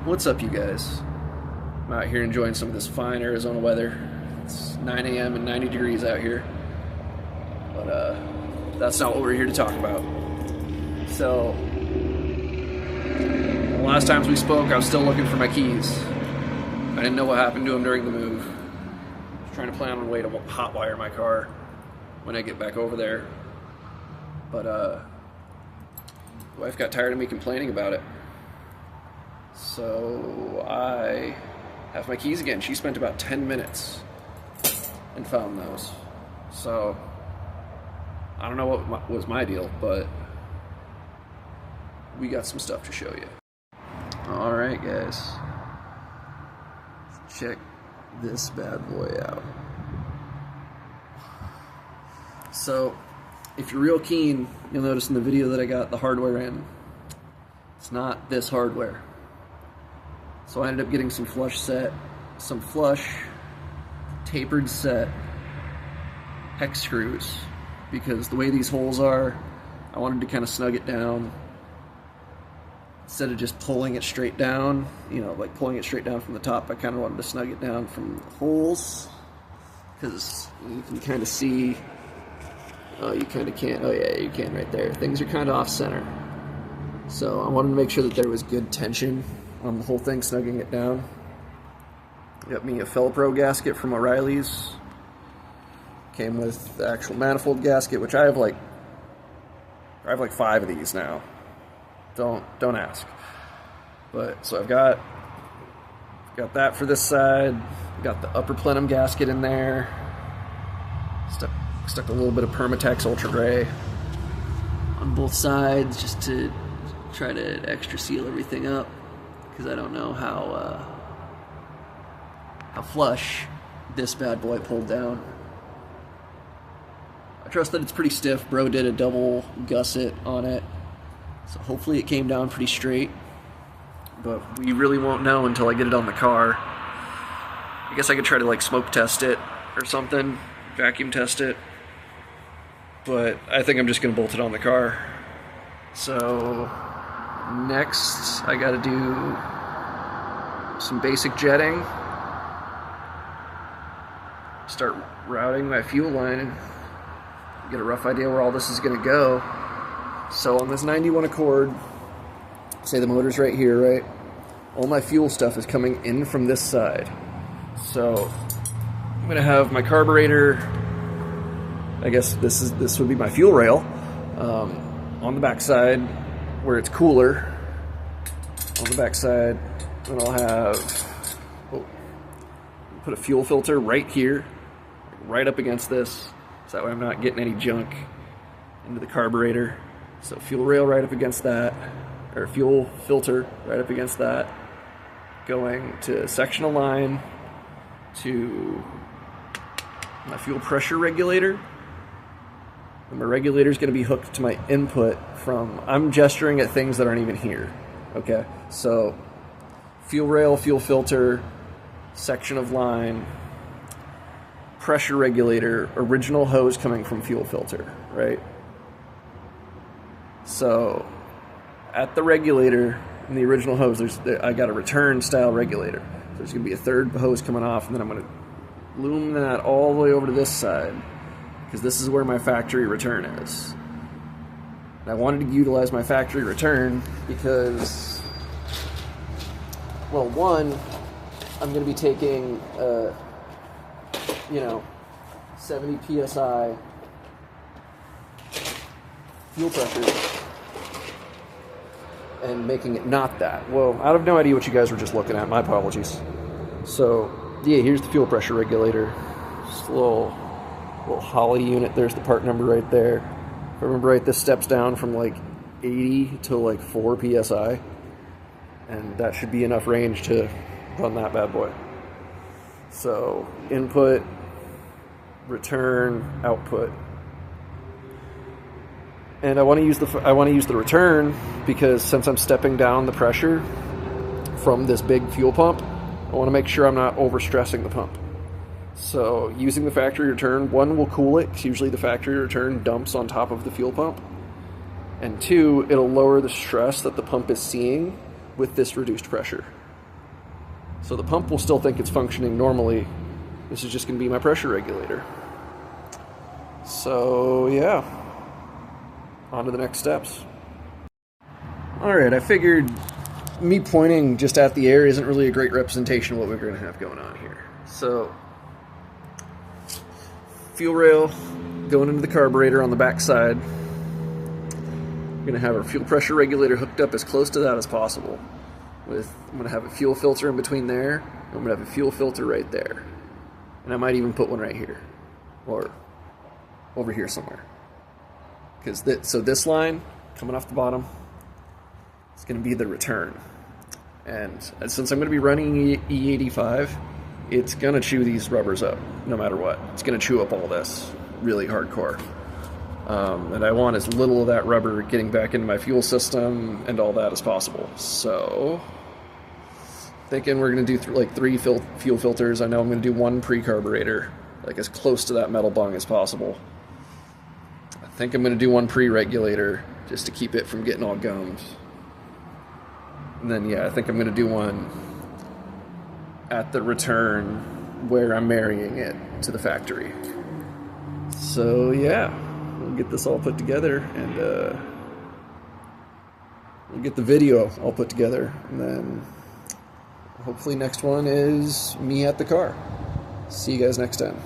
What's up, you guys? I'm out here enjoying some of this fine Arizona weather. It's 9 a.m. and 90 degrees out here. But that's not what we're here to talk about. So, the last times we spoke, I was still looking for my keys. I didn't know what happened to them during the move. I was trying to plan on a way to hotwire my car when I get back over there. But the wife got tired of me complaining about it. So I have my keys again. She spent about 10 minutes and found those. So I don't know what was my deal, but we got some stuff to show you. Alright guys, check this bad boy out. So if you're real keen, you'll notice in the video that I got the hardware in. It's not this hardware. So I ended up getting some flush tapered set hex screws, because the way these holes are, I wanted to kind of snug it down. Instead of just pulling it straight down, like pulling it straight down from the top, I kind of wanted to snug it down from the holes, because you can kind of see, oh, you kind of can't, oh yeah, you can right there. Things are kind of off center. So I wanted to make sure that there was good tension on the whole thing, snugging it down. Got me a Felpro gasket from O'Reilly's. Came with the actual manifold gasket, which I have like 5 of these now. Don't ask. But so I've got that for this side. Got the upper plenum gasket in there. Stuck a little bit of Permatex Ultra Gray on both sides just to try to extra seal everything up, because I don't know how flush this bad boy pulled down. I trust that it's pretty stiff. Bro did a double gusset on it, so hopefully it came down pretty straight, but we really won't know until I get it on the car. I guess I could try to like smoke test it or something, vacuum test it, but I think I'm just going to bolt it on the car. So next I got to do some basic jetting, start routing my fuel line, and get a rough idea where all this is going to go. So on this 91 Accord, say the motor's right here, right? All my fuel stuff is coming in from this side. So I'm going to have my carburetor, I guess this would be my fuel rail, on the back side where it's cooler. On the back side, then I'll have, put a fuel filter right here, right up against this, so that way I'm not getting any junk into the carburetor. So fuel rail right up against that, or fuel filter right up against that, going to sectional line to my fuel pressure regulator. And my regulator is going to be hooked to my input from, I'm gesturing at things that aren't even here, okay? So fuel rail, fuel filter, section of line, pressure regulator, original hose coming from fuel filter, right? So at the regulator in the original hose, I got a return style regulator. So there's going to be a third hose coming off, and then I'm going to loom that all the way over to this side, because this is where my factory return is. And I wanted to utilize my factory return because, well, one, I'm going to be taking 70 psi fuel pressure and making it not that. Well, I have no idea what you guys were just looking at. My apologies. So yeah, here's the fuel pressure regulator. Just a little Holly unit. There's the part number right there. If I remember right, this steps down from like 80 to like 4 psi, and that should be enough range to run that bad boy. So input, return, output. And I want to use the return because since I'm stepping down the pressure from this big fuel pump, I want to make sure I'm not overstressing the pump. So using the factory return, one, will cool it, because usually the factory return dumps on top of the fuel pump. And two, it'll lower the stress that the pump is seeing with this reduced pressure. So the pump will still think it's functioning normally. This is just going to be my pressure regulator. So yeah, on to the next steps. Alright, I figured me pointing just at the air isn't really a great representation of what we're going to have going on here. So, fuel rail going into the carburetor on the back side. We're going to have our fuel pressure regulator hooked up as close to that as possible. I'm going to have a fuel filter in between there. I'm going to have a fuel filter right there. And I might even put one right here. Or over here somewhere. So this line, coming off the bottom, is going to be the return. And since I'm going to be running E85, it's going to chew these rubbers up, no matter what. It's going to chew up all this really hardcore. And I want as little of that rubber getting back into my fuel system and all that as possible. So, thinking we're going to do like 3 fuel filters. I know I'm going to do 1 pre-carburetor, like as close to that metal bung as possible. I think I'm going to do 1 pre-regulator just to keep it from getting all gummed. And then, yeah, I think I'm going to do 1 at the return where I'm marrying it to the factory. So, yeah, we'll get this all put together and we'll get the video all put together. And then hopefully next one is me at the car. See you guys next time.